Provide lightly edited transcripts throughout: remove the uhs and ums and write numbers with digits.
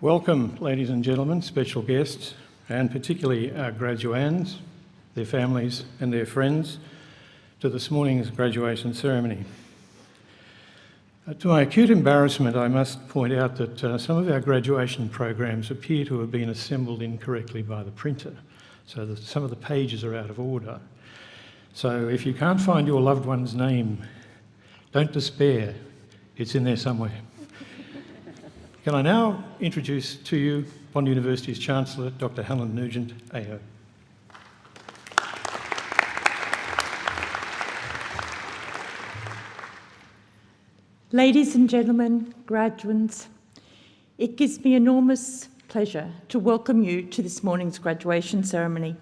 Welcome, ladies and gentlemen, special guests, and particularly our graduands, their families and their friends, to this morning's graduation ceremony. To my acute embarrassment, I must point out that some of our graduation programs appear to have been assembled incorrectly by the printer, so that some of the pages are out of order. So if you can't find your loved one's name, don't despair, it's in there somewhere. Can I now introduce to you Bond University's Chancellor, Dr. Helen Nugent, AO. Ladies and gentlemen, graduates, it gives me enormous pleasure to welcome you to this morning's graduation ceremony.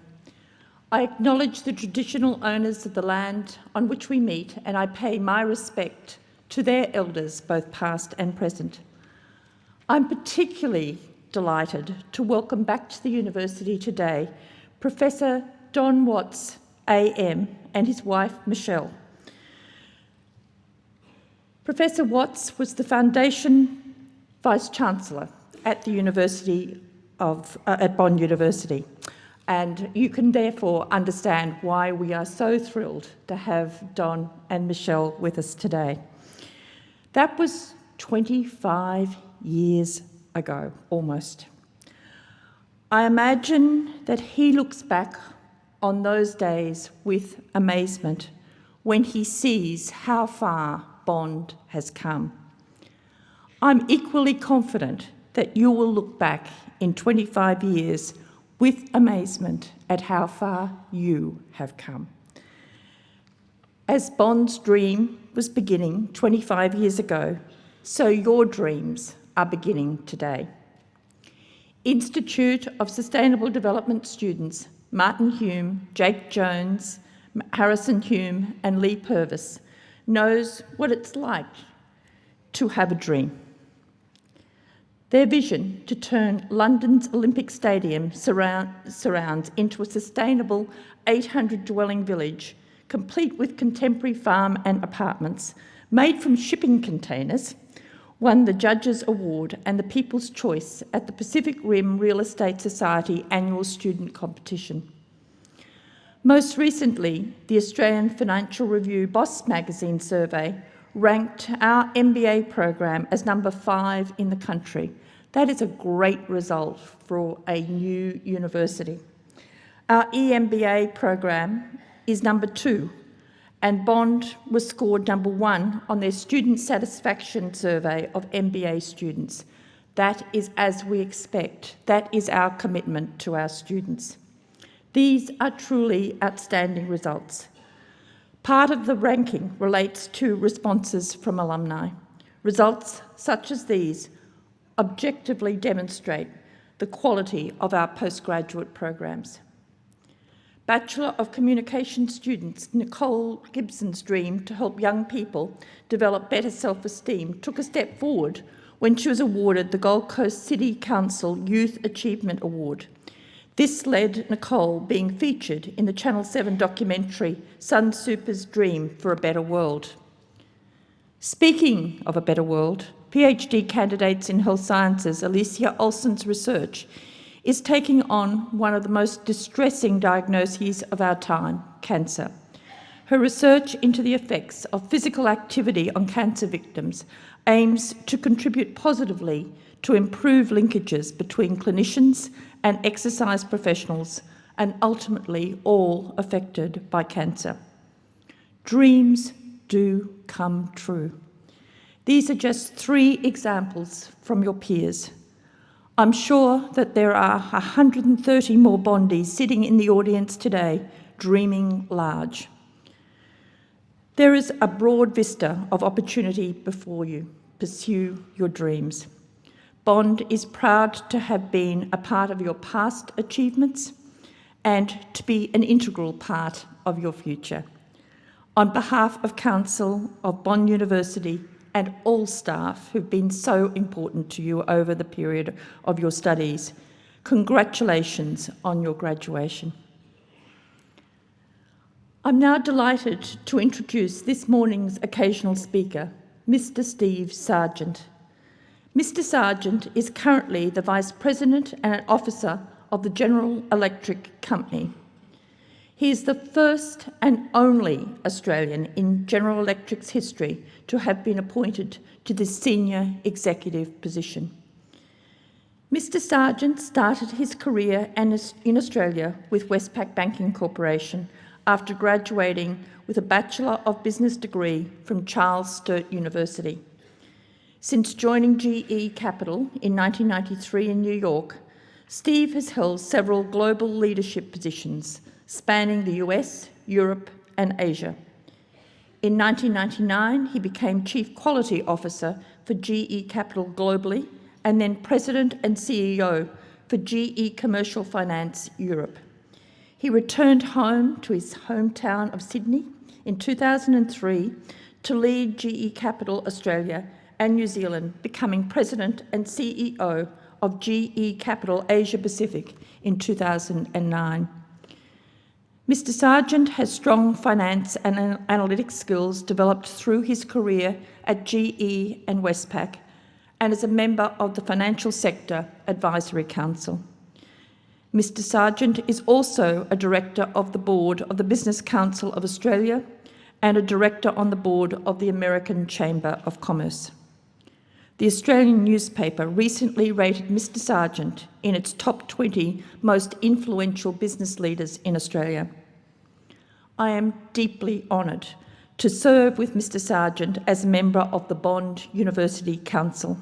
I acknowledge the traditional owners of the land on which we meet, and I pay my respect to their elders, both past and present. I'm particularly delighted to welcome back to the university today Professor Don Watts, AM, and his wife, Michelle. Professor Watts was the Foundation Vice-Chancellor at the University at Bond University, and you can therefore understand why we are so thrilled to have Don and Michelle with us today. That was 25 years ago, almost. I imagine that he looks back on those days with amazement when he sees how far Bond has come. I'm equally confident that you will look back in 25 years with amazement at how far you have come. As Bond's dream was beginning 25 years ago, so your dreams are beginning today. Institute of Sustainable Development students Martin Hume, Jake Jones, Harrison Hume and Lee Purvis knows what it's like to have a dream. Their vision to turn London's Olympic Stadium surrounds into a sustainable 800-dwelling village, complete with contemporary farm and apartments, made from shipping containers, won the Judges Award and the People's Choice at the Pacific Rim Real Estate Society annual student competition. Most recently, the Australian Financial Review Boss magazine survey ranked our MBA program as number 5 in the country. That is a great result for a new university. Our EMBA program is number 2, and Bond was scored number 1 on their student satisfaction survey of MBA students. That is as we expect. That is our commitment to our students. These are truly outstanding results. Part of the ranking relates to responses from alumni. Results such as these objectively demonstrate the quality of our postgraduate programs. Bachelor of Communication students Nicole Gibson's dream to help young people develop better self-esteem took a step forward when she was awarded the Gold Coast City Council Youth Achievement Award. This led Nicole being featured in the Channel 7 documentary Sun Super's Dream for a Better World. Speaking of a better world, PhD candidates in health sciences Alicia Olsen's research is taking on one of the most distressing diagnoses of our time, cancer. Her research into the effects of physical activity on cancer victims aims to contribute positively to improve linkages between clinicians and exercise professionals and ultimately all affected by cancer. Dreams do come true. These are just 3 examples from your peers. I'm sure that there are 130 more Bondies sitting in the audience today, dreaming large. There is a broad vista of opportunity before you. Pursue your dreams. Bond is proud to have been a part of your past achievements and to be an integral part of your future. On behalf of Council of Bond University and all staff who've been so important to you over the period of your studies, congratulations on your graduation. I'm now delighted to introduce this morning's occasional speaker, Mr. Steve Sargent. Mr. Sargent is currently the Vice President and an Officer of the General Electric Company. He is the first and only Australian in General Electric's history to have been appointed to this senior executive position. Mr. Sargent started his career in Australia with Westpac Banking Corporation after graduating with a Bachelor of Business degree from Charles Sturt University. Since joining GE Capital in 1993 in New York, Steve has held several global leadership positions spanning the US, Europe and Asia. In 1999, he became Chief Quality Officer for GE Capital globally and then President and CEO for GE Commercial Finance Europe. He returned home to his hometown of Sydney in 2003 to lead GE Capital Australia and New Zealand, becoming President and CEO of GE Capital Asia Pacific in 2009. Mr. Sargent has strong finance and analytics skills developed through his career at GE and Westpac, and is a member of the Financial Sector Advisory Council. Mr. Sargent is also a Director of the Board of the Business Council of Australia and a Director on the Board of the American Chamber of Commerce. The Australian newspaper recently rated Mr. Sargent in its top 20 most influential business leaders in Australia. I am deeply honoured to serve with Mr. Sargent as a member of the Bond University Council.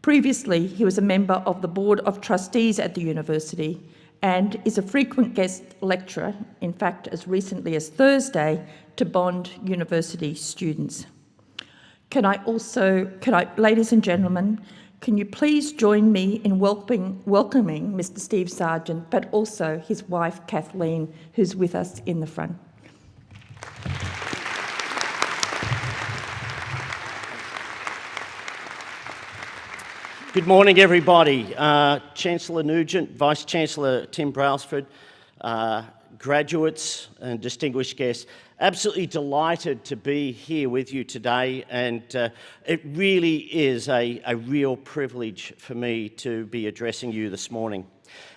Previously, he was a member of the Board of Trustees at the university and is a frequent guest lecturer, in fact, as recently as Thursday, to Bond University students. Ladies and gentlemen, can you please join me in welcoming Mr. Steve Sargent, but also his wife, Kathleen, who's with us in the front. Good morning, everybody. Chancellor Nugent, Vice-Chancellor Tim Brailsford, graduates and distinguished guests, absolutely delighted to be here with you today, and it really is a real privilege for me to be addressing you this morning.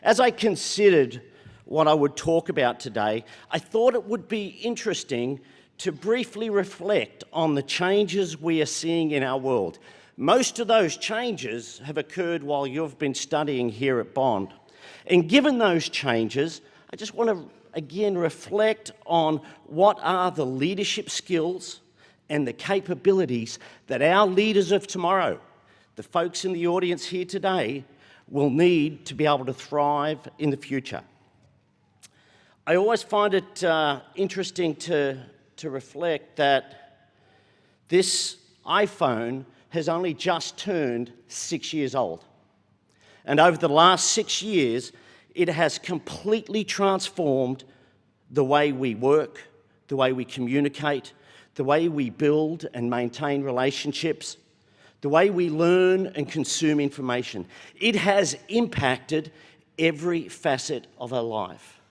As I considered what I would talk about today, I thought it would be interesting to briefly reflect on the changes we are seeing in our world. Most of those changes have occurred while you've been studying here at Bond. And given those changes, I just want to again reflect on what are the leadership skills and the capabilities that our leaders of tomorrow, the folks in the audience here today, will need to be able to thrive in the future. I always find it interesting to reflect that this iPhone has only just turned 6 years old. And over the last 6 years, it has completely transformed the way we work, the way we communicate, the way we build and maintain relationships, the way we learn and consume information. It has impacted every facet of our life.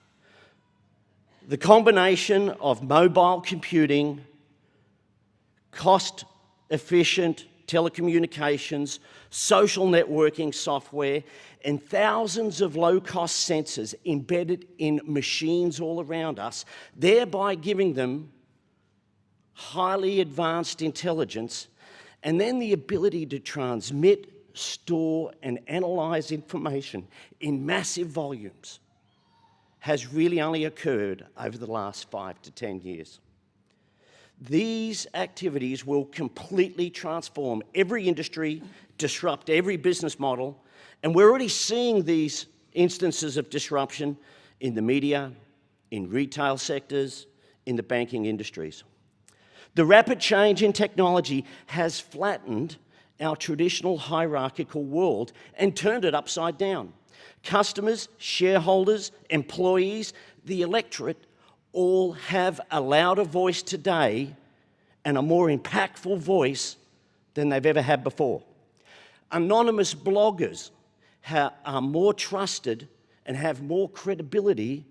The combination of mobile computing, cost-efficient telecommunications, social networking software, and thousands of low-cost sensors embedded in machines all around us, thereby giving them highly advanced intelligence, and then the ability to transmit, store, and analyze information in massive volumes, has really only occurred over the last 5 to 10 years. These activities will completely transform every industry, disrupt every business model, and we're already seeing these instances of disruption in the media, in retail sectors, in the banking industries. The rapid change in technology has flattened our traditional hierarchical world and turned it upside down. Customers, shareholders, employees, the electorate all have a louder voice today and a more impactful voice than they've ever had before. Anonymous bloggers are more trusted and have more credibility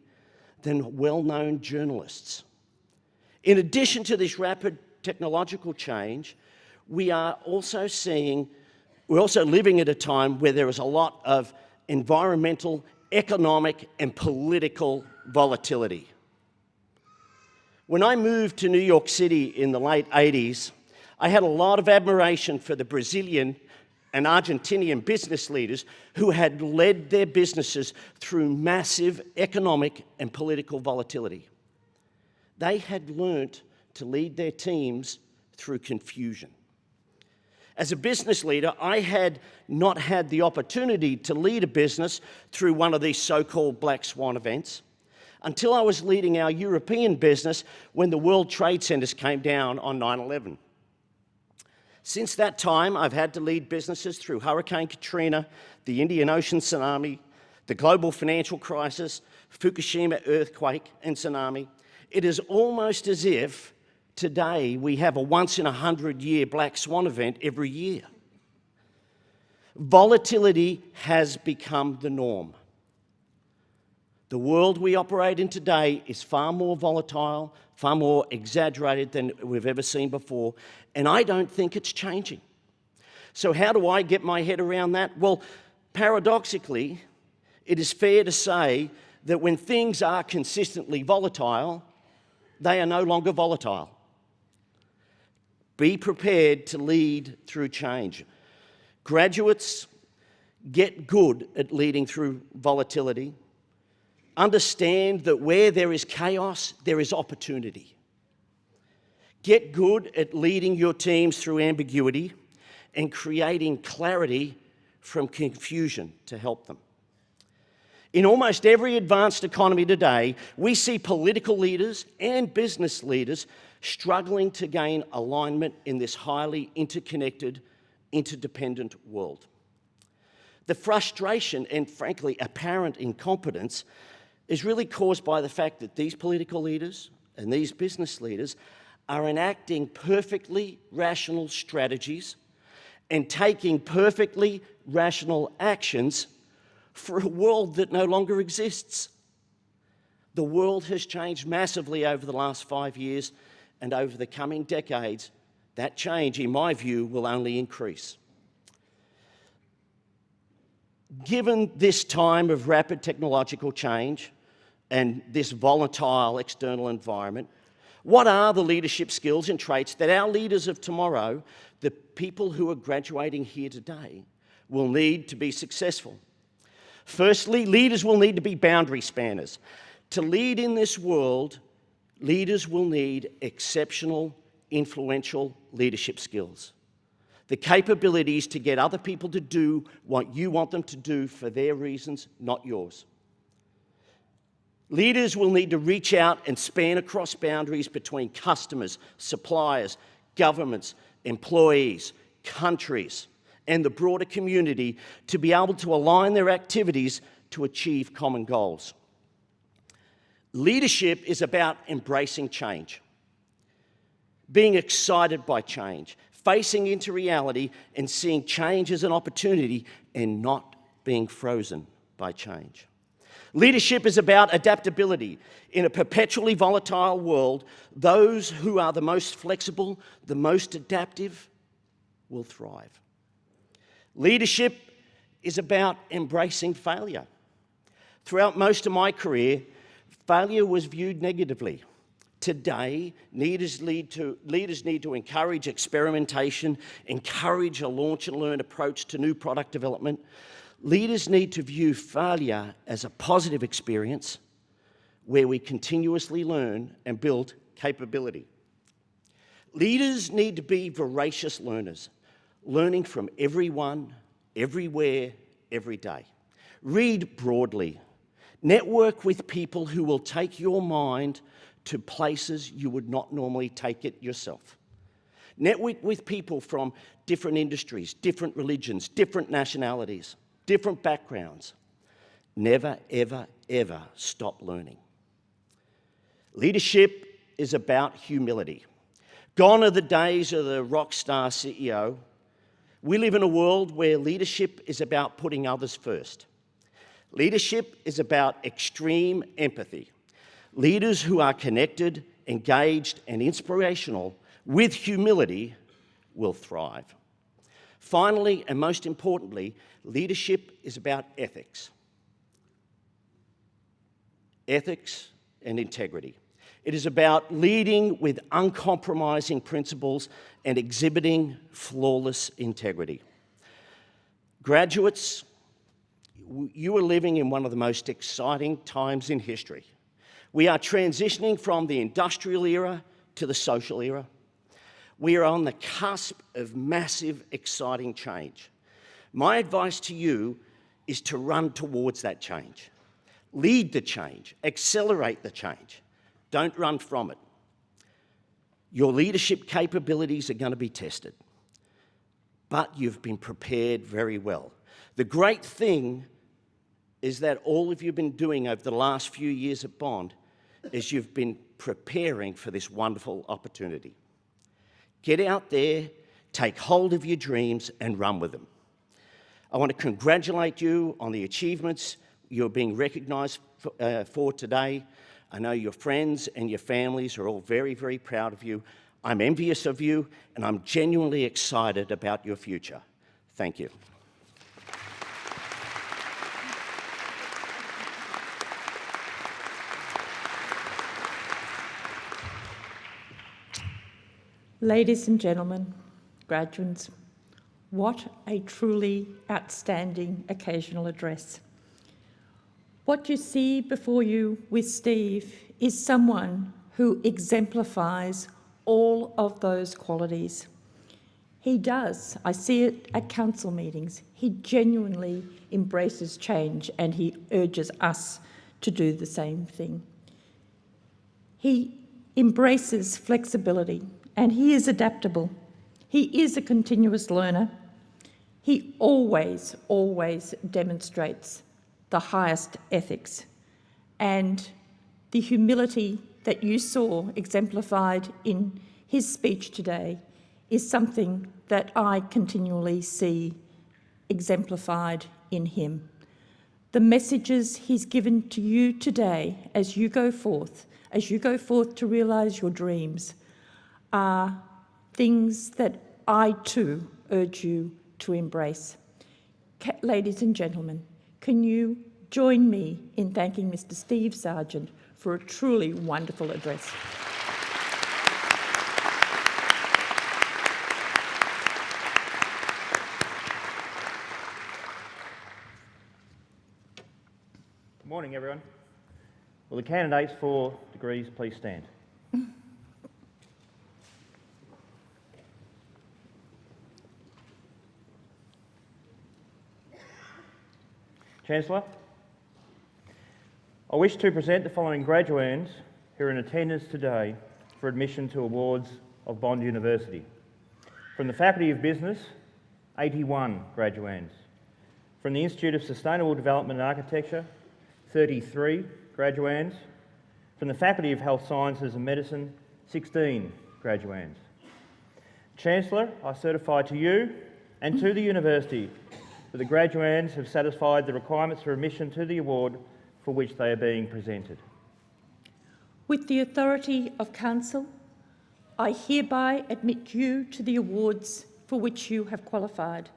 than well-known journalists. In addition to this rapid technological change, we are also seeing We're also living at a time where there is a lot of environmental, economic, and political volatility. When I moved to New York City in the late 80s, I had a lot of admiration for the Brazilian and Argentinian business leaders who had led their businesses through massive economic and political volatility. They had learnt to lead their teams through confusion. As a business leader, I had not had the opportunity to lead a business through one of these so-called black swan events until I was leading our European business when the World Trade Centers came down on 9/11. Since that time, I've had to lead businesses through Hurricane Katrina, the Indian Ocean tsunami, the global financial crisis, Fukushima earthquake and tsunami. It is almost as if today we have a once-in-a-100-year black swan event every year. Volatility has become the norm. The world we operate in today is far more volatile, far more exaggerated than we've ever seen before, and I don't think it's changing. So how do I get my head around that? Well, paradoxically, it is fair to say that when things are consistently volatile, they are no longer volatile. Be prepared to lead through change. Graduates, get good at leading through volatility. Understand that where there is chaos, there is opportunity. Get good at leading your teams through ambiguity and creating clarity from confusion to help them. In almost every advanced economy today, we see political leaders and business leaders struggling to gain alignment in this highly interconnected, interdependent world. The frustration and, frankly, apparent incompetence is really caused by the fact that these political leaders and these business leaders are enacting perfectly rational strategies and taking perfectly rational actions for a world that no longer exists. The world has changed massively over the last 5 years, and over the coming decades, that change, in my view, will only increase. Given this time of rapid technological change and this volatile external environment, what are the leadership skills and traits that our leaders of tomorrow, the people who are graduating here today, will need to be successful? Firstly, leaders will need to be boundary spanners. To lead in this world, leaders will need exceptional, influential leadership skills. The capabilities to get other people to do what you want them to do for their reasons, not yours. Leaders will need to reach out and span across boundaries between customers, suppliers, governments, employees, countries, and the broader community to be able to align their activities to achieve common goals. Leadership is about embracing change, being excited by change, facing into reality and seeing change as an opportunity and not being frozen by change. Leadership is about adaptability. In a perpetually volatile world, those who are the most flexible, the most adaptive, will thrive. Leadership is about embracing failure. Throughout most of my career, failure was viewed negatively. Today, leaders need to encourage experimentation, encourage a launch and learn approach to new product development. Leaders need to view failure as a positive experience where we continuously learn and build capability. Leaders need to be voracious learners, learning from everyone, everywhere, every day. Read broadly. Network with people who will take your mind to places you would not normally take it yourself. Network with people from different industries, different religions, different nationalities, different backgrounds. Never, ever, ever stop learning. Leadership is about humility. Gone are the days of the rock star CEO. We live in a world where leadership is about putting others first. Leadership is about extreme empathy. Leaders who are connected, engaged, and inspirational with humility will thrive. Finally, and most importantly, leadership is about ethics. Ethics and integrity. It is about leading with uncompromising principles and exhibiting flawless integrity. Graduates, you are living in one of the most exciting times in history. We are transitioning from the industrial era to the social era. We are on the cusp of massive, exciting change. My advice to you is to run towards that change. Lead the change, accelerate the change. Don't run from it. Your leadership capabilities are going to be tested, but you've been prepared very well. The great thing is that all of you have been doing over the last few years at Bond is you've been preparing for this wonderful opportunity. Get out there, take hold of your dreams and run with them. I want to congratulate you on the achievements you're being recognised for today. I know your friends and your families are all very, very proud of you. I'm envious of you and I'm genuinely excited about your future. Thank you. Ladies and gentlemen, graduates, what a truly outstanding occasional address. What you see before you with Steve is someone who exemplifies all of those qualities. He does, I see it at council meetings, he genuinely embraces change and he urges us to do the same thing. He embraces flexibility and he is adaptable. He is a continuous learner. He always, always demonstrates the highest ethics, and the humility that you saw exemplified in his speech today is something that I continually see exemplified in him. The messages he's given to you today as you go forth to realise your dreams, are things that I too urge you to embrace. Ladies and gentlemen, can you join me in thanking Mr. Steve Sargent for a truly wonderful address? Good morning, everyone. Will the candidates for degrees please stand? Chancellor, I wish to present the following graduands who are in attendance today for admission to awards of Bond University. From the Faculty of Business, 81 graduands. From the Institute of Sustainable Development and Architecture, 33 graduands. From the Faculty of Health Sciences and Medicine, 16 graduands. Chancellor, I certify to you and to the University that the graduands have satisfied the requirements for admission to the award for which they are being presented. With the authority of Council, I hereby admit you to the awards for which you have qualified.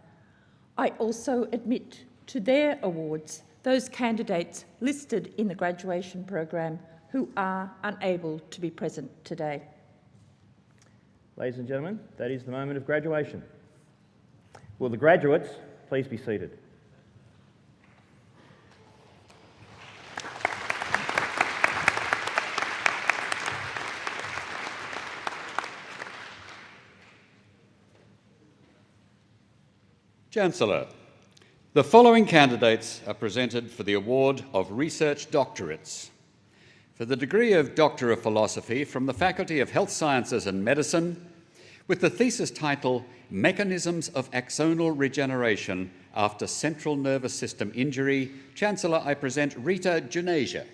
I also admit to their awards those candidates listed in the graduation program who are unable to be present today. Ladies and gentlemen, that is the moment of graduation. Will the graduates please be seated? Chancellor, the following candidates are presented for the award of Research Doctorates. For the degree of Doctor of Philosophy from the Faculty of Health Sciences and Medicine, with the thesis title Mechanisms of Axonal Regeneration After Central Nervous System Injury, Chancellor, I present Rita Junasia.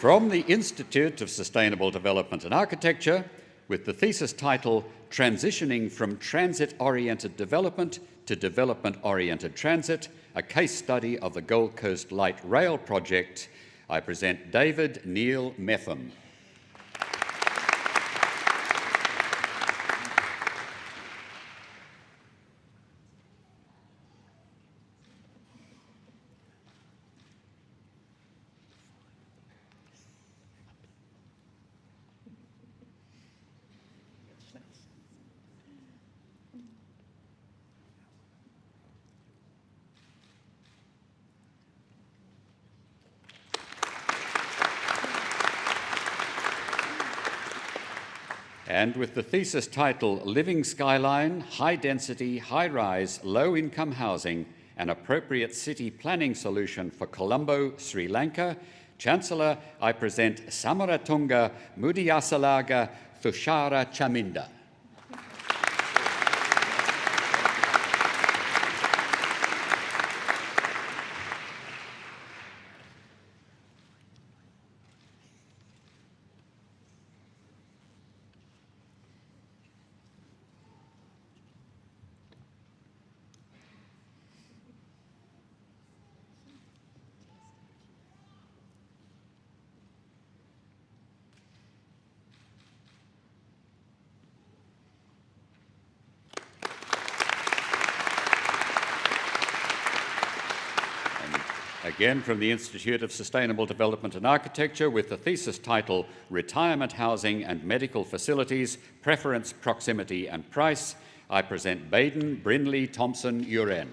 From the Institute of Sustainable Development and Architecture, with the thesis title, Transitioning from Transit-Oriented Development to Development-Oriented Transit, a case study of the Gold Coast Light Rail Project, I present David Neil Metham. And with the thesis title, Living Skyline, High Density, High Rise, Low Income Housing, an Appropriate City Planning Solution for Colombo, Sri Lanka, Chancellor, I present Samaratunga Mudiyasalaga Thushara Chaminda. Again from the Institute of Sustainable Development and Architecture with the thesis title, Retirement Housing and Medical Facilities, Preference, Proximity and Price, I present Baden Brindley Thompson Uren.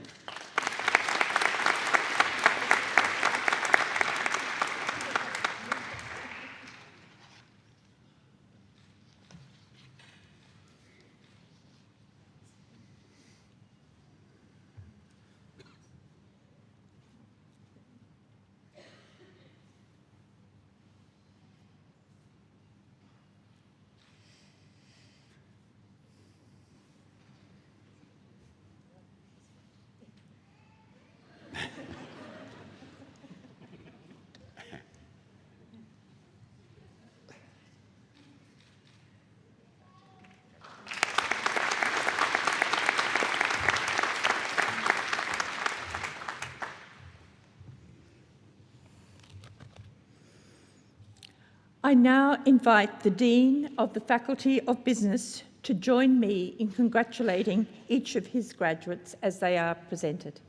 I now invite the Dean of the Faculty of Business to join me in congratulating each of his graduates as they are presented.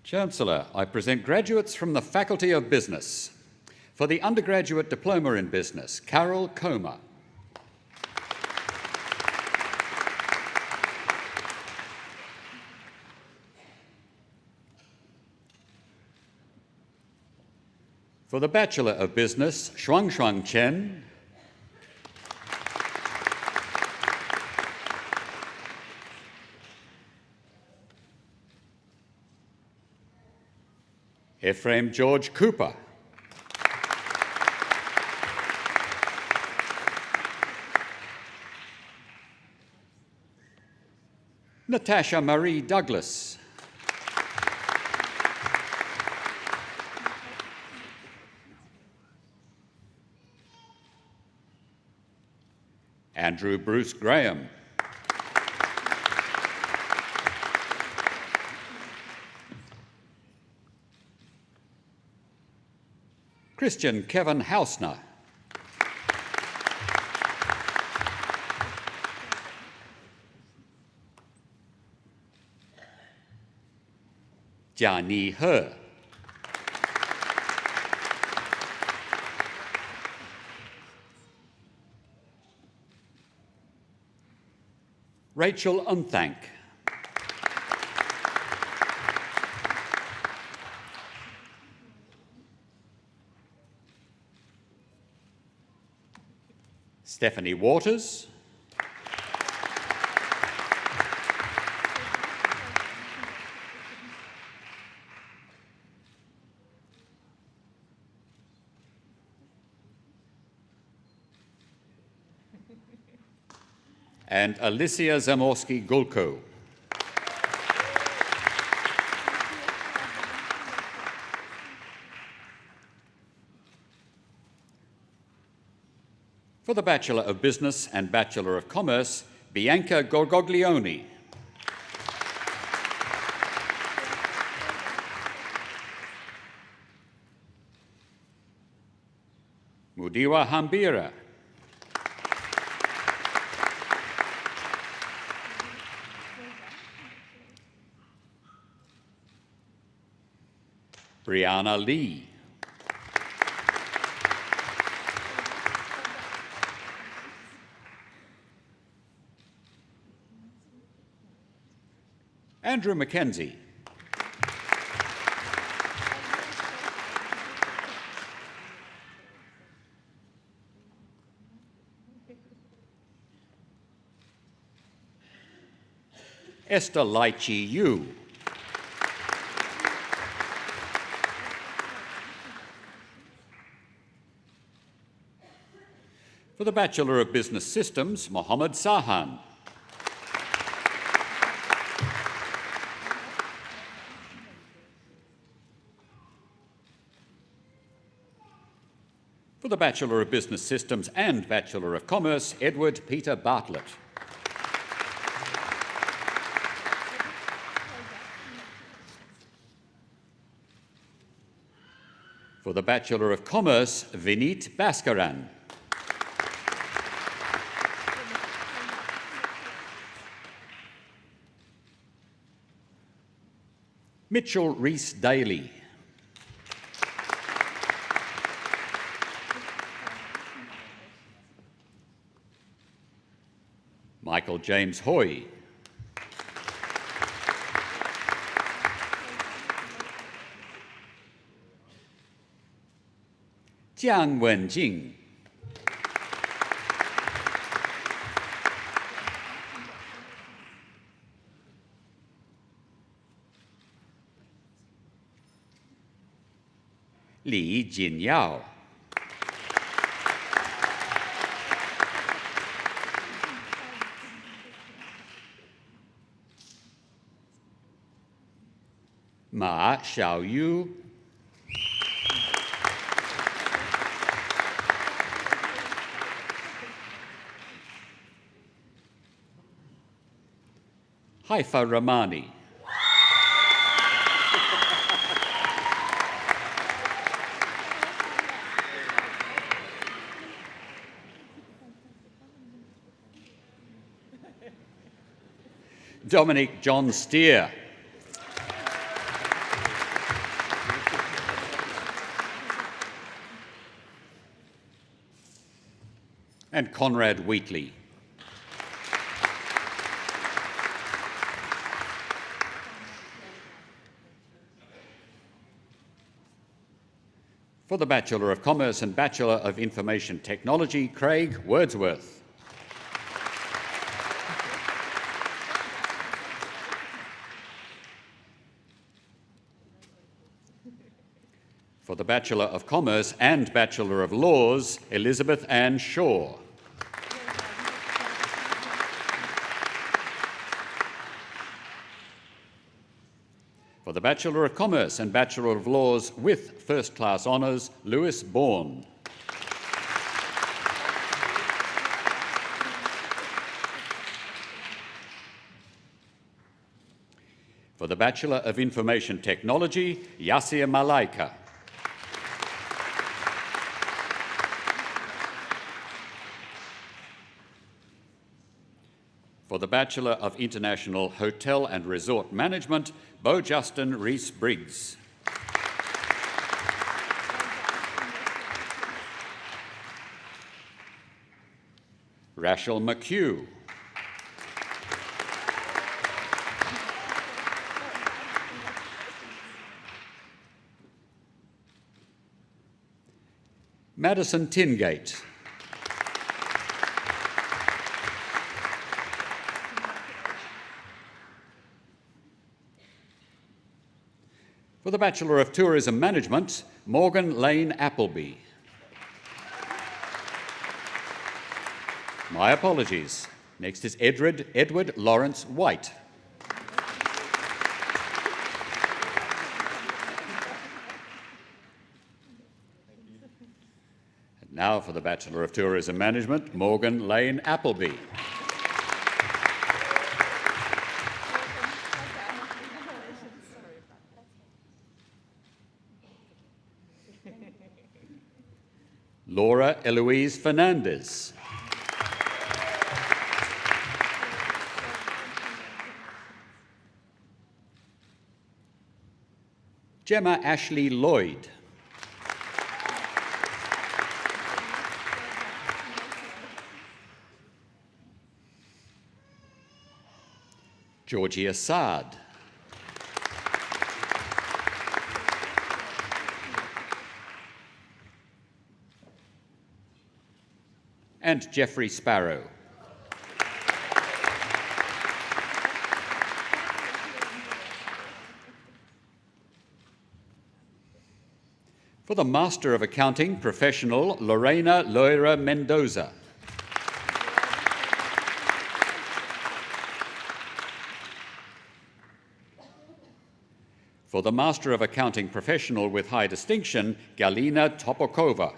Chancellor, I present graduates from the Faculty of Business. For the Undergraduate Diploma in Business, Carol Comer. For the Bachelor of Business, Shuang Chen. Ephraim George Cooper. Natasha Marie Douglas. Andrew Bruce Graham. Christian Kevin Hausner. Jia Ni He. Rachel Unthank. Stephanie Waters. And Alicia Zamorsky-Gulko. For the Bachelor of Business and Bachelor of Commerce, Bianca Gorgoglione. Mudiwa Hambira. Brianna Lee. Andrew Mackenzie. Esther Laichi Yu. For the Bachelor of Business Systems, Mohammed Sahan. For the Bachelor of Business Systems and Bachelor of Commerce, Edward Peter Bartlett. For the Bachelor of Commerce, Vineet Bhaskaran. Mitchell Rees-Daly. Michael James Hoy. Jiang Wenjing. Li Jinyao. Ma Xiaoyu. Haifa Ramani. Dominic John Steer. And Conrad Wheatley. For the Bachelor of Commerce and Bachelor of Information Technology, Craig Wordsworth. For the Bachelor of Commerce and Bachelor of Laws, Elizabeth Ann Shaw. For the Bachelor of Commerce and Bachelor of Laws with First-Class Honours, Lewis Bourne. For the Bachelor of Information Technology, Yasir Malaika. For the Bachelor of International Hotel and Resort Management, Beau Justin Rees-Briggs. Rachel McHugh. Madison Tingate. For the Bachelor of Tourism Management, Morgan Lane Appleby. My apologies. Next is Edward Lawrence White. And Now for the Bachelor of Tourism Management, Morgan Lane Appleby. Laura Eloise Fernandez. Gemma Ashley Lloyd. Georgia Saad. And Jeffrey Sparrow. For the Master of Accounting Professional, Lorena Loira Mendoza. For the Master of Accounting Professional with High Distinction, Galina Topokova.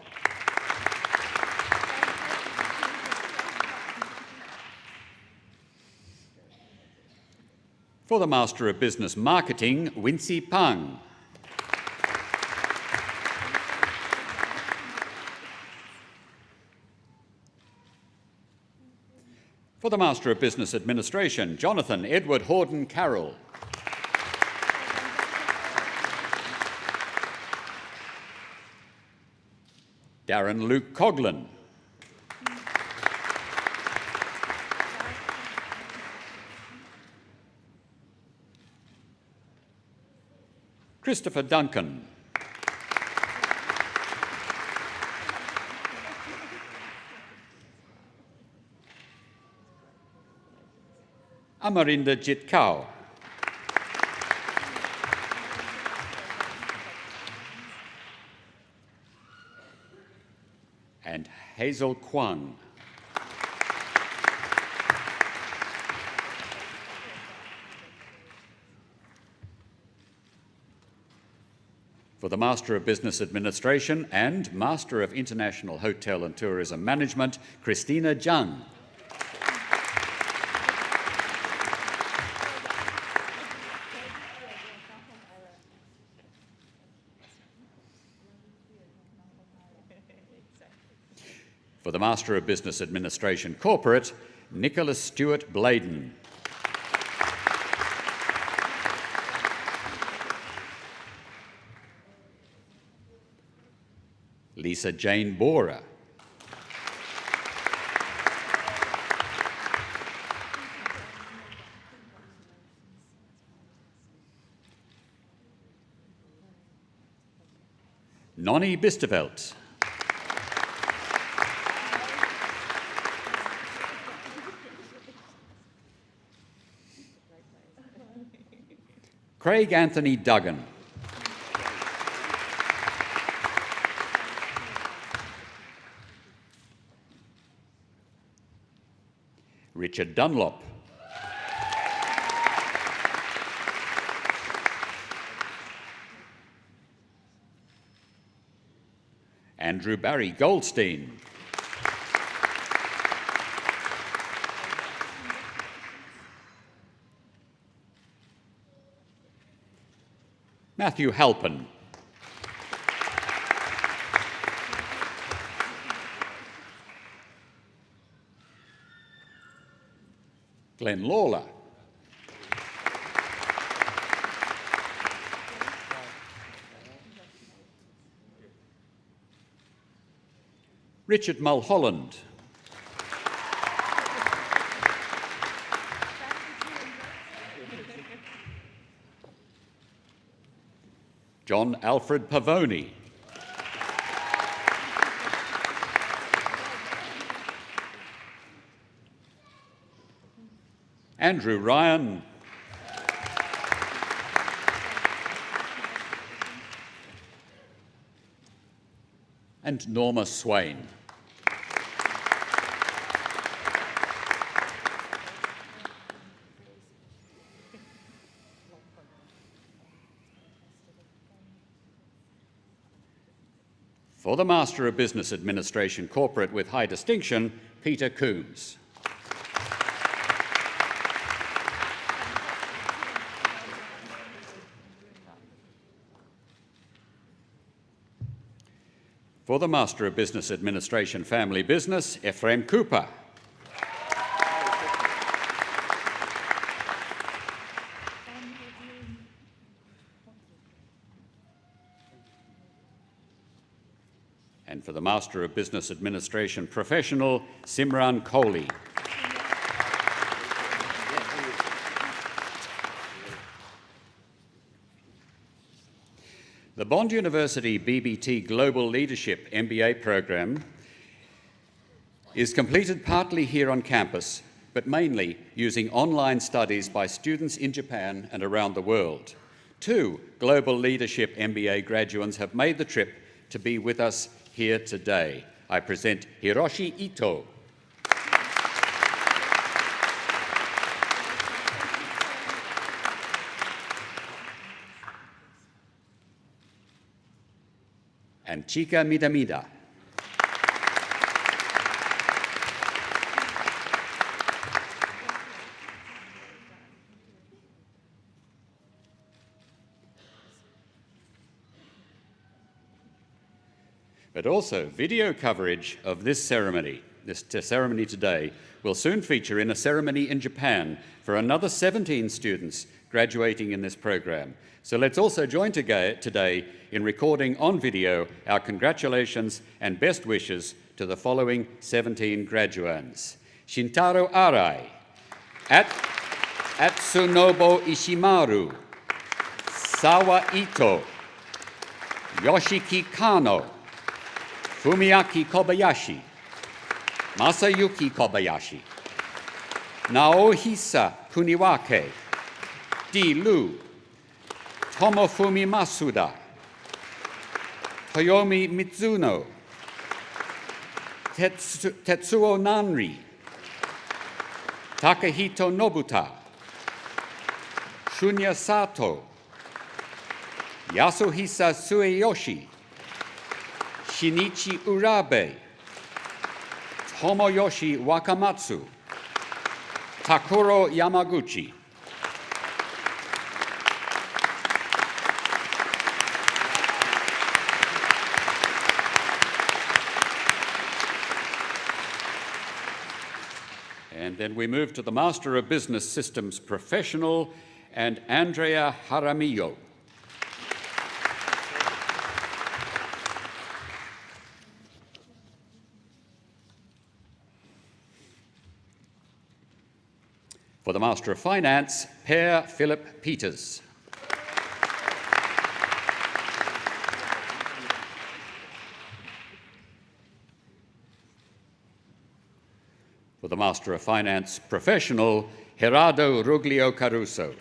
For the Master of Business Marketing, Wincy Pang. For the Master of Business Administration, Jonathan Edward Horden Carroll. Darren Luke Coughlin. Christopher Duncan. Amarinda Jitkau. And Hazel Kwang. For the Master of Business Administration and Master of International Hotel and Tourism Management, Christina Jung. For the Master of Business Administration Corporate, Nicholas Stewart Bladen. Lisa Jane Borer. Nonnie Bistevelt. Craig Anthony Duggan. Richard Dunlop. Andrew Barry Goldstein. Matthew Halpin. Glenn Lawler. Richard Mulholland. John Alfred Pavoni. Andrew Ryan. And Norma Swain. For the Master of Business Administration Corporate with high distinction, Peter Coombs. For the Master of Business Administration Family Business, Ephraim Cooper. And for the Master of Business Administration Professional, Simran Kohli. The Bond University BBT Global Leadership MBA program is completed partly here on campus, but mainly using online studies by students in Japan and around the world. 2 Global Leadership MBA graduates have made the trip to be with us here today. I present Hiroshi Ito. And Chika Midamida. But also video coverage of this ceremony today will soon feature in a ceremony in Japan for another 17 students graduating in this program. So let's also join today in recording on video our congratulations and best wishes to the following 17 graduates. Shintaro Arai, Atsunobu Ishimaru, Sawa Ito, Yoshiki Kano, Fumiaki Kobayashi, Masayuki Kobayashi, Naohisa Kuniwake, Di Lu, Tomofumi Masuda, Toyomi Mitsuno, Tetsuo Nanri, Takahito Nobuta, Shunya Sato, Yasuhisa Sueyoshi, Shinichi Urabe, Tomoyoshi Wakamatsu, Takuro Yamaguchi. And then we move to the Master of Business Systems Professional and Andrea Jaramillo. For the Master of Finance, Per Philip Peters. For the Master of Finance Professional, Gerardo Ruglio Caruso.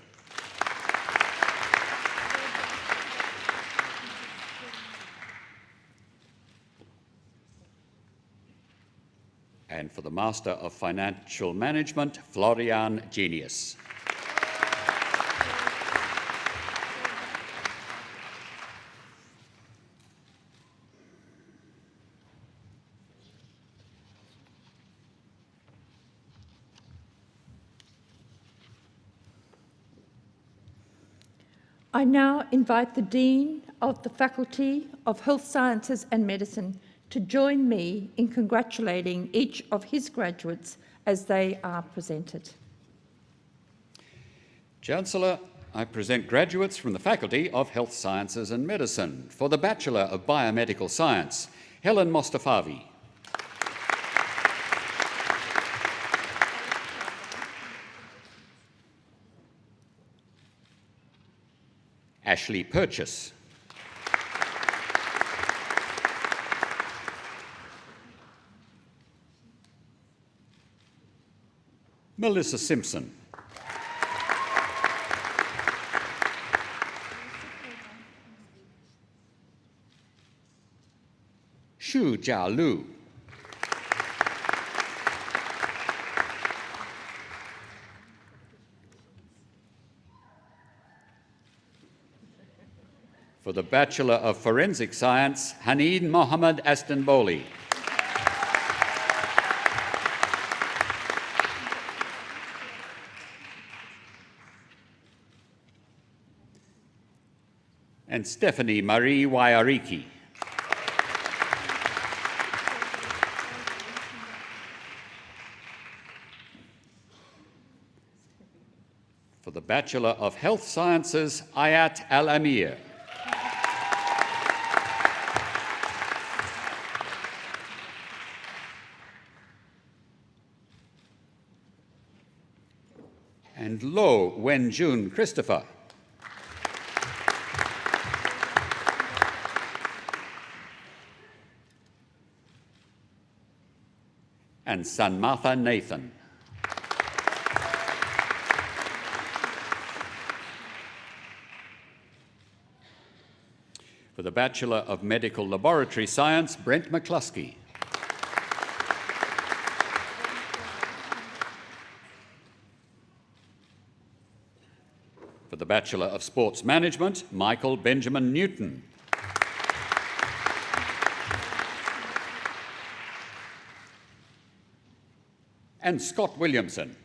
And for the Master of Financial Management, Florian Genius. I now invite the Dean of the Faculty of Health Sciences and Medicine to join me in congratulating each of his graduates as they are presented. Chancellor, I present graduates from the Faculty of Health Sciences and Medicine. For the Bachelor of Biomedical Science, Helen Mostafavi. Ashley Purchase. Melissa Simpson. Xu Jialu. For the Bachelor of Forensic Science, Haneed Mohammed Astanboli. And Stephanie Marie Waiariki. For the Bachelor of Health Sciences, Ayat Al-Amir. And Lo Wenjun Christopher. And Sanmatha Nathan. For the Bachelor of Medical Laboratory Science, Brent McCluskey. For the Bachelor of Sports Management, Michael Benjamin Newton. And Scott Williamson.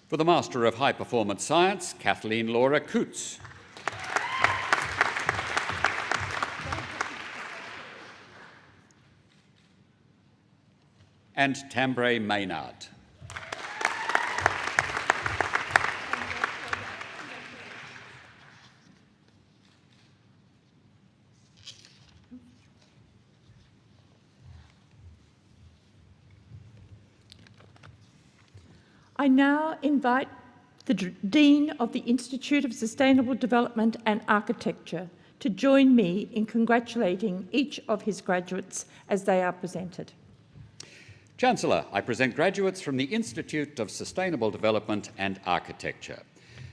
For the Master of High Performance Science, Kathleen Laura Coots. And Tambray Maynard. I now invite the Dean of the Institute of Sustainable Development and Architecture to join me in congratulating each of his graduates as they are presented. Chancellor, I present graduates from the Institute of Sustainable Development and Architecture.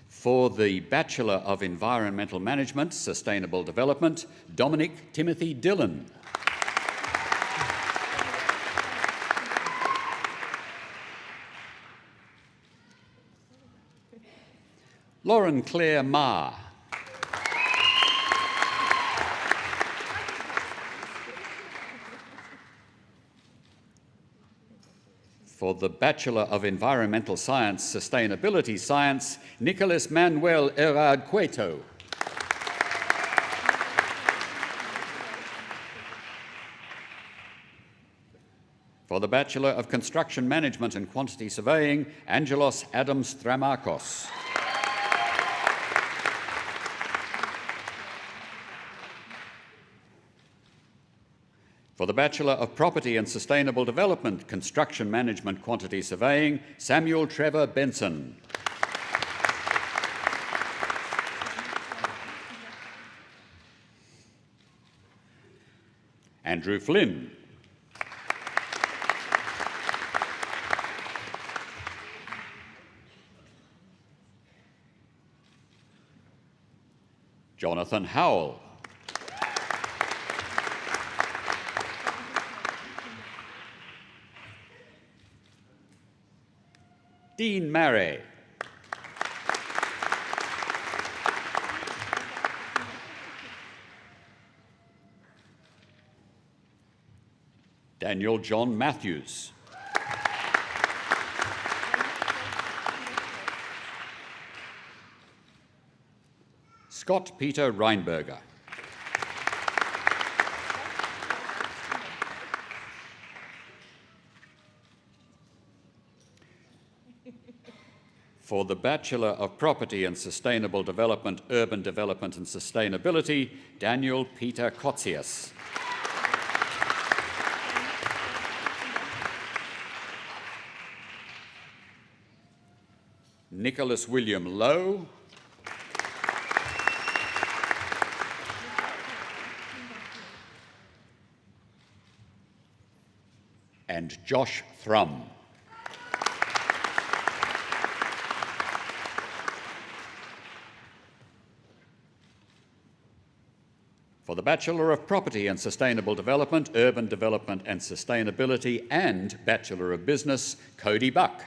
For the Bachelor of Environmental Management, Sustainable Development, Dominic Timothy Dillon. Lauren Claire Ma. For the Bachelor of Environmental Science, Sustainability Science, Nicholas Manuel Erard Cueto. For the Bachelor of Construction Management and Quantity Surveying, Angelos Adams Stramakos. For the Bachelor of Property and Sustainable Development, Construction Management Quantity Surveying, Samuel Trevor Benson. Andrew Flynn. Jonathan Howell. Dean Marray. Daniel John Matthews. Scott Peter Reinberger. For the Bachelor of Property and Sustainable Development, Urban Development and Sustainability, Daniel Peter Kotzias. Nicholas William Lowe. And Josh Thrum. For the Bachelor of Property and Sustainable Development, Urban Development and Sustainability and Bachelor of Business, Cody Buck.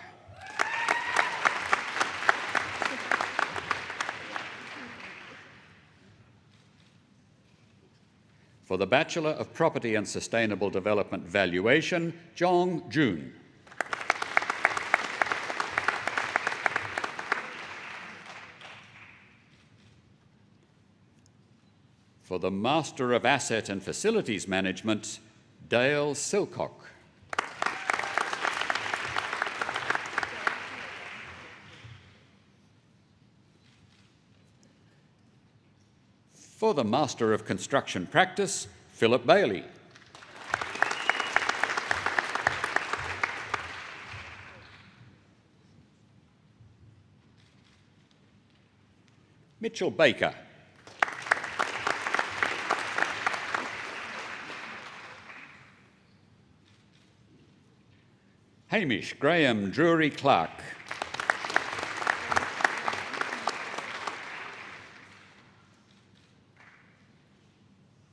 For the Bachelor of Property and Sustainable Development Valuation, Jong Jun. For the Master of Asset and Facilities Management, Dale Silcock. For the Master of Construction Practice, Philip Bailey. Mitchell Baker. Hamish Graham Drury Clark.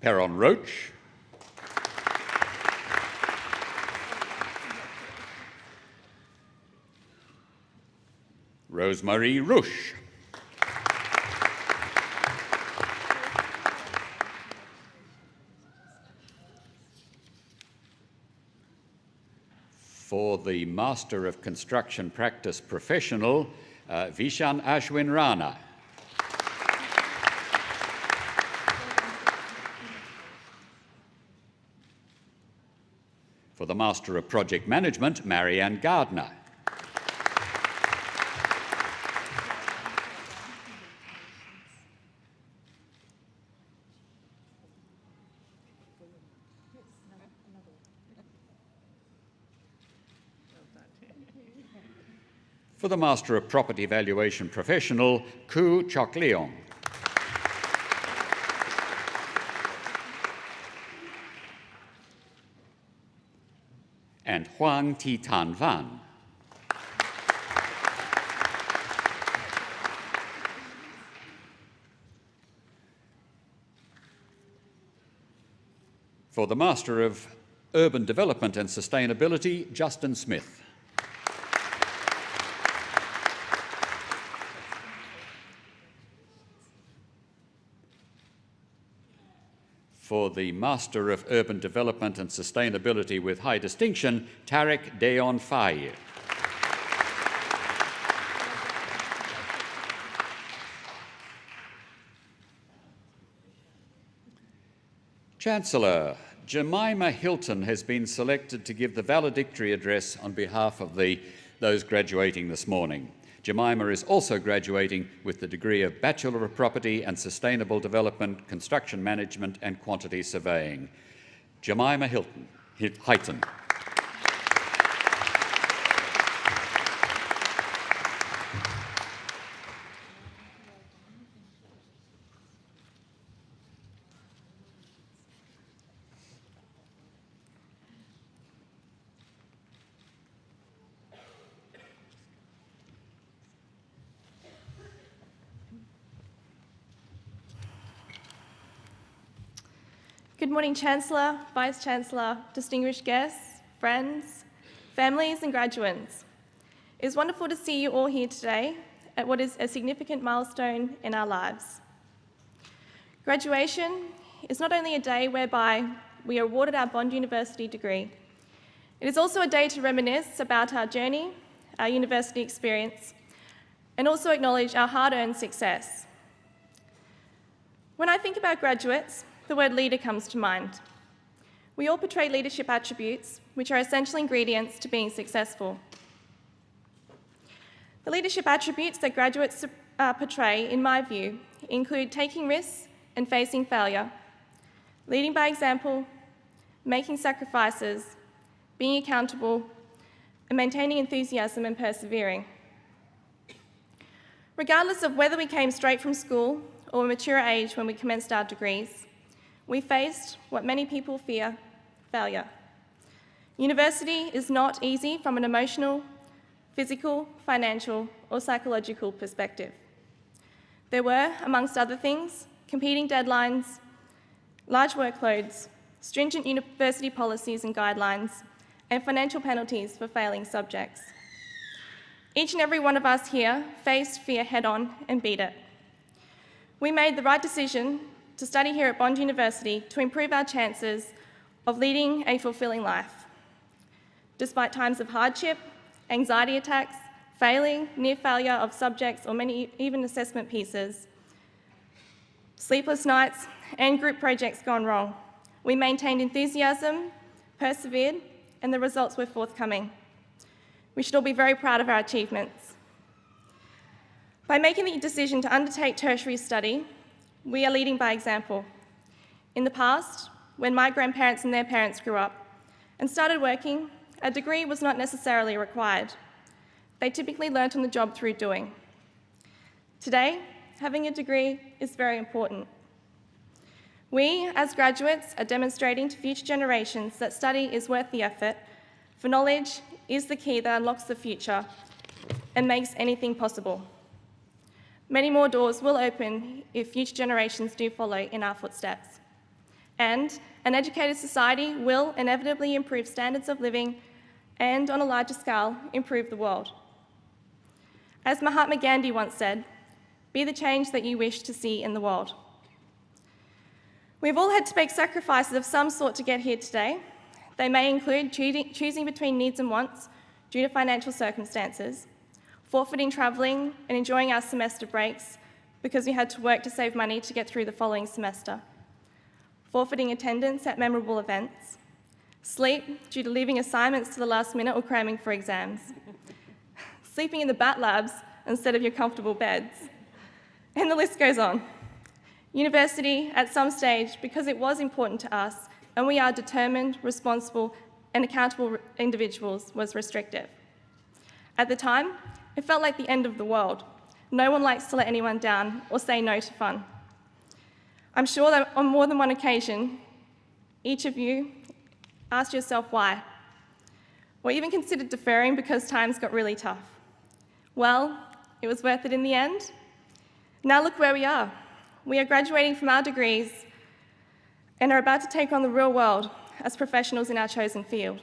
Perron Roach. Rosemary Rush. For the Master of Construction Practice Professional, Vishan Ashwin Rana. For the Master of Project Management, Marianne Gardner. For the Master of Property Valuation Professional, Ku Chok Leong. And Huang Ti Tan Van. For the Master of Urban Development and Sustainability, Justin Smith. For the Master of Urban Development and Sustainability with high distinction, Tarek Deon Faye. Chancellor, Jemima Hilton has been selected to give the valedictory address on behalf of those graduating this morning. Jemima is also graduating with the degree of Bachelor of Property and Sustainable Development, Construction Management and Quantity Surveying. Jemima Hilton. Good morning, Chancellor, Vice-Chancellor, distinguished guests, friends, families and graduates. It is wonderful to see you all here today at what is a significant milestone in our lives. Graduation is not only a day whereby we are awarded our Bond University degree, it is also a day to reminisce about our journey, our university experience, and also acknowledge our hard-earned success. When I think about graduates, the word leader comes to mind. We all portray leadership attributes, which are essential ingredients to being successful. The leadership attributes that graduates portray, in my view, include taking risks and facing failure, leading by example, making sacrifices, being accountable, and maintaining enthusiasm and persevering. Regardless of whether we came straight from school or a mature age when we commenced our degrees, we faced what many people fear, failure. University is not easy from an emotional, physical, financial, or psychological perspective. There were, amongst other things, competing deadlines, large workloads, stringent university policies and guidelines, and financial penalties for failing subjects. Each and every one of us here faced fear head-on and beat it. We made the right decision to study here at Bond University to improve our chances of leading a fulfilling life. Despite times of hardship, anxiety attacks, failing, near failure of subjects or many even assessment pieces, sleepless nights and group projects gone wrong, we maintained enthusiasm, persevered, and the results were forthcoming. We should all be very proud of our achievements. By making the decision to undertake tertiary study, we are leading by example. In the past, when my grandparents and their parents grew up and started working, a degree was not necessarily required. They typically learnt on the job through doing. Today, having a degree is very important. We, as graduates, are demonstrating to future generations that study is worth the effort, for knowledge is the key that unlocks the future and makes anything possible. Many more doors will open if future generations do follow in our footsteps. And an educated society will inevitably improve standards of living and, on a larger scale, improve the world. As Mahatma Gandhi once said, "Be the change that you wish to see in the world." We've all had to make sacrifices of some sort to get here today. They may include choosing between needs and wants due to financial circumstances, forfeiting travelling and enjoying our semester breaks because we had to work to save money to get through the following semester, forfeiting attendance at memorable events, sleep due to leaving assignments to the last minute or cramming for exams, sleeping in the bat labs instead of your comfortable beds, and the list goes on. University, at some stage, because it was important to us, and we are determined, responsible, and accountable individuals, was restrictive. At the time, it felt like the end of the world. No one likes to let anyone down or say no to fun. I'm sure that on more than one occasion, each of you asked yourself why, or even considered deferring because times got really tough. Well, it was worth it in the end. Now look where we are. We are graduating from our degrees and are about to take on the real world as professionals in our chosen field.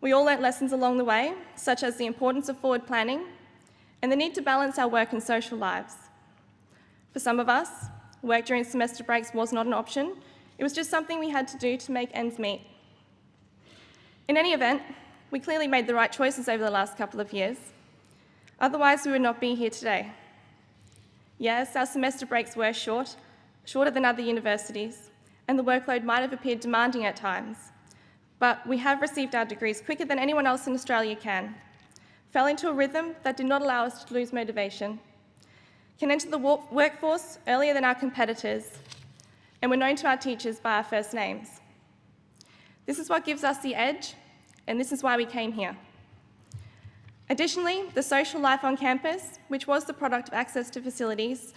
We all learnt lessons along the way, such as the importance of forward planning and the need to balance our work and social lives. For some of us, work during semester breaks was not an option. It was just something we had to do to make ends meet. In any event, we clearly made the right choices over the last couple of years. Otherwise, we would not be here today. Yes, our semester breaks were shorter than other universities, and the workload might have appeared demanding at times. But we have received our degrees quicker than anyone else in Australia can, fell into a rhythm that did not allow us to lose motivation, can enter the workforce earlier than our competitors, and were known to our teachers by our first names. This is what gives us the edge, and this is why we came here. Additionally, the social life on campus, which was the product of access to facilities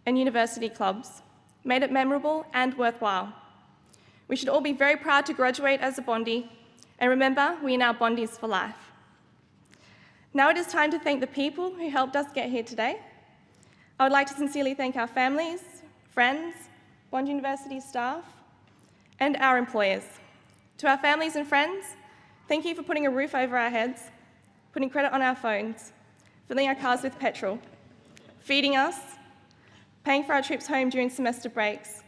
and university clubs, made it memorable and worthwhile. We should all be very proud to graduate as a Bondie, and remember, we are now Bondies for life. Now it is time to thank the people who helped us get here today. I would like to sincerely thank our families, friends, Bond University staff, and our employers. To our families and friends, thank you for putting a roof over our heads, putting credit on our phones, filling our cars with petrol, feeding us, paying for our trips home during semester breaks,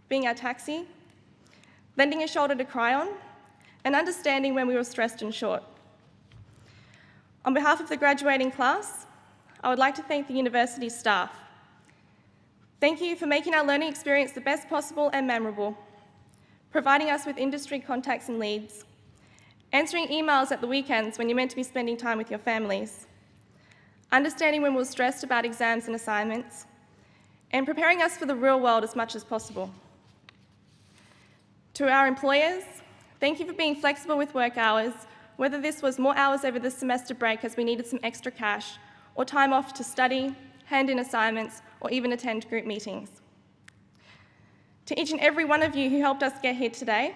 being our taxi, lending a shoulder to cry on, and understanding when we were stressed and short. On behalf of the graduating class, I would like to thank the university staff. Thank you for making our learning experience the best possible and memorable, providing us with industry contacts and leads, answering emails at the weekends when you're meant to be spending time with your families, understanding when we're stressed about exams and assignments, and preparing us for the real world as much as possible. To our employers, thank you for being flexible with work hours, whether this was more hours over the semester break as we needed some extra cash, or time off to study, hand in assignments, or even attend group meetings. To each and every one of you who helped us get here today,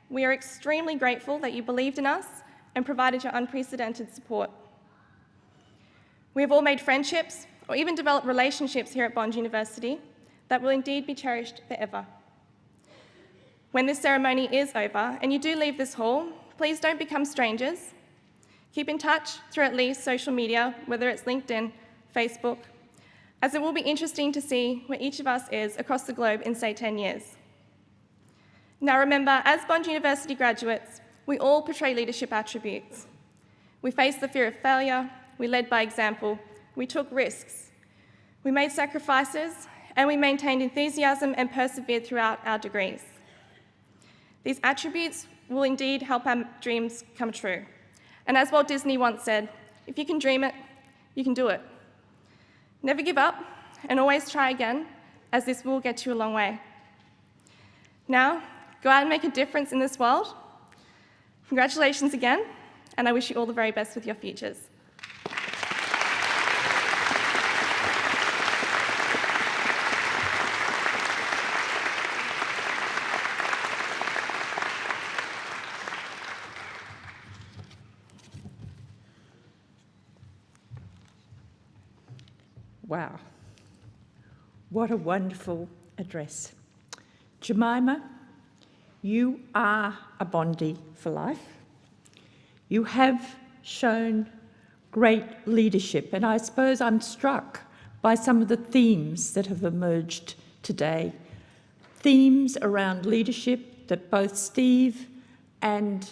we are extremely grateful that you believed in us and provided your unprecedented support. We have all made friendships or even developed relationships here at Bond University that will indeed be cherished forever. When this ceremony is over and you do leave this hall, please don't become strangers. Keep in touch through at least social media, whether it's LinkedIn, Facebook, as it will be interesting to see where each of us is across the globe in, say, 10 years. Now remember, as Bond University graduates, we all portray leadership attributes. We faced the fear of failure, we led by example, we took risks, we made sacrifices, and we maintained enthusiasm and persevered throughout our degrees. These attributes will indeed help our dreams come true. And as Walt Disney once said, if you can dream it, you can do it. Never give up and always try again, as this will get you a long way. Now, go out and make a difference in this world. Congratulations again, and I wish you all the very best with your futures. Wow, what a wonderful address. Jemima, you are a Bondi for life. You have shown great leadership, and I suppose I'm struck by some of the themes that have emerged today. Themes around leadership that both Steve and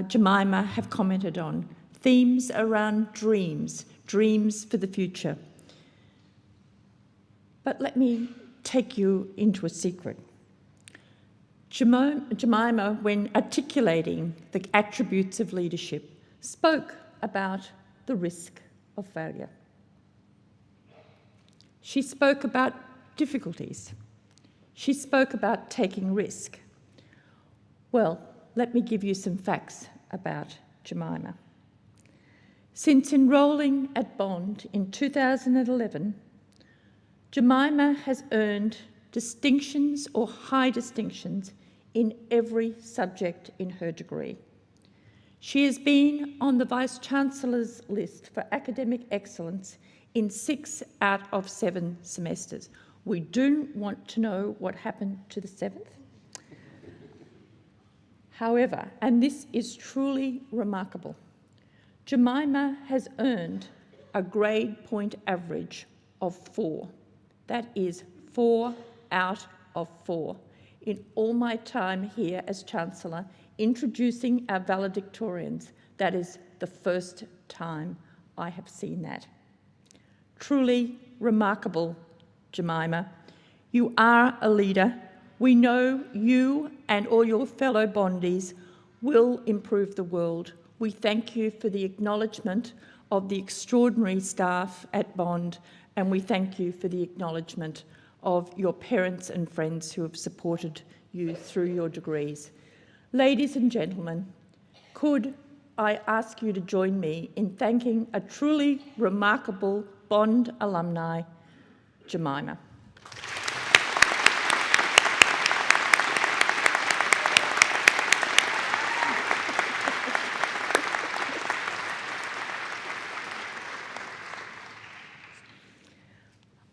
Jemima have commented on. Themes around dreams, dreams for the future. But let me take you into a secret. Jemima, when articulating the attributes of leadership, spoke about the risk of failure. She spoke about difficulties. She spoke about taking risk. Well, let me give you some facts about Jemima. Since enrolling at Bond in 2011, Jemima has earned distinctions or high distinctions in every subject in her degree. She has been on the Vice-Chancellor's list for academic excellence in 6 out of 7 semesters. We do want to know what happened to the 7th. However, and this is truly remarkable, Jemima has earned a grade point average of 4. That is 4 out of 4 in all my time here as Chancellor introducing our valedictorians. That is the first time I have seen that. Truly remarkable, Jemima. You are a leader. We know you and all your fellow Bondies will improve the world. We thank you for the acknowledgement of the extraordinary staff at Bond, and we thank you for the acknowledgement of your parents and friends who have supported you through your degrees. Ladies and gentlemen, could I ask you to join me in thanking a truly remarkable Bond alumni, Jemima.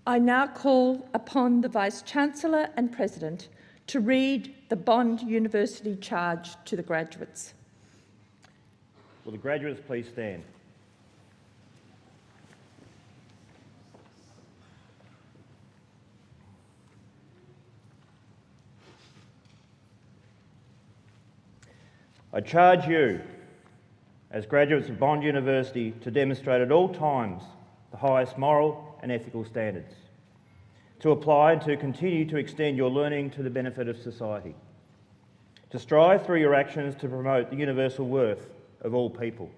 I now call upon the Vice-Chancellor and President to read the Bond University charge to the graduates. Will the graduates please stand? I charge you, as graduates of Bond University, to demonstrate at all times the highest moral and ethical standards, to apply and to continue to extend your learning to the benefit of society, to strive through your actions to promote the universal worth of all people,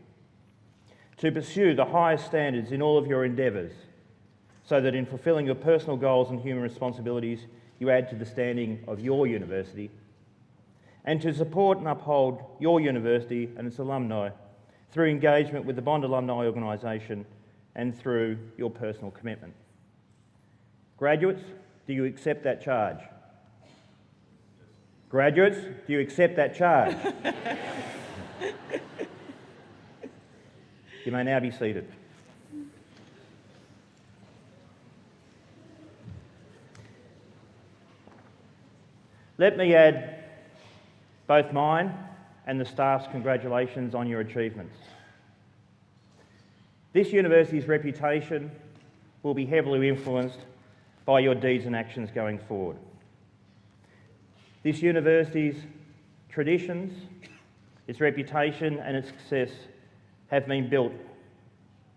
to pursue the highest standards in all of your endeavours, so that in fulfilling your personal goals and human responsibilities, you add to the standing of your university, and to support and uphold your university and its alumni through engagement with the Bond Alumni Organisation and through your personal commitment. Graduates, do you accept that charge? Graduates, do you accept that charge? You may now be seated. Let me add both mine and the staff's congratulations on your achievements. This university's reputation will be heavily influenced by your deeds and actions going forward. This university's traditions, its reputation and its success have been built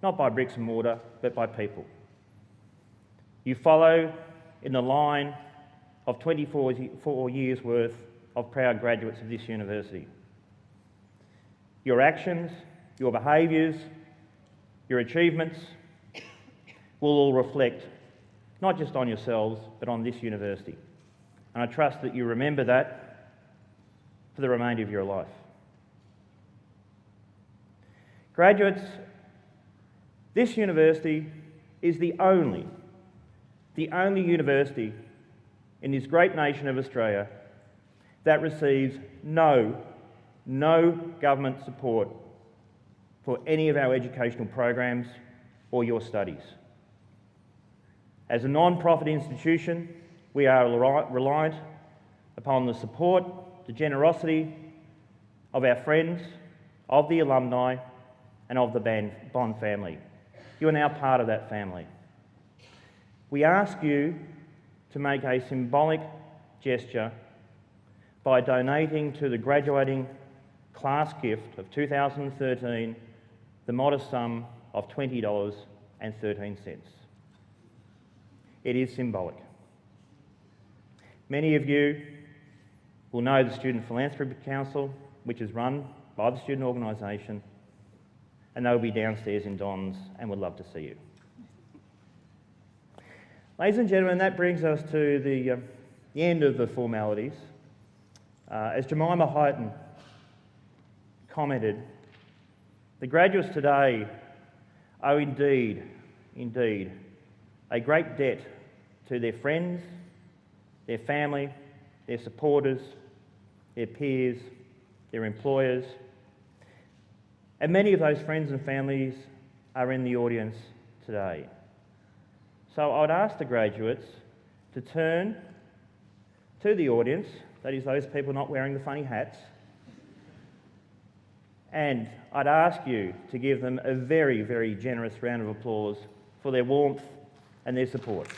not by bricks and mortar, but by people. You follow in the line of 24 years' worth of proud graduates of this university. Your actions, your behaviours, your achievements will all reflect not just on yourselves, but on this university. And I trust that you remember that for the remainder of your life. Graduates, this university is the only university in this great nation of Australia that receives no government support for any of our educational programs or your studies. As a non-profit institution, we are reliant upon the support, the generosity of our friends, of the alumni, and of the Bond family. You are now part of that family. We ask you to make a symbolic gesture by donating to the graduating class gift of 2013 the modest sum of $20.13. It is symbolic. Many of you will know the Student Philanthropy Council, which is run by the student organisation, and they'll be downstairs in Don's and would love to see you. Ladies and gentlemen, that brings us to the end of the formalities. As Jemima Hyton commented, the graduates today owe indeed a great debt to their friends, their family, their supporters, their peers, their employers, and many of those friends and families are in the audience today. So I'd ask the graduates to turn to the audience, that is those people not wearing the funny hats, and I'd ask you to give them a very, very generous round of applause for their warmth and their support.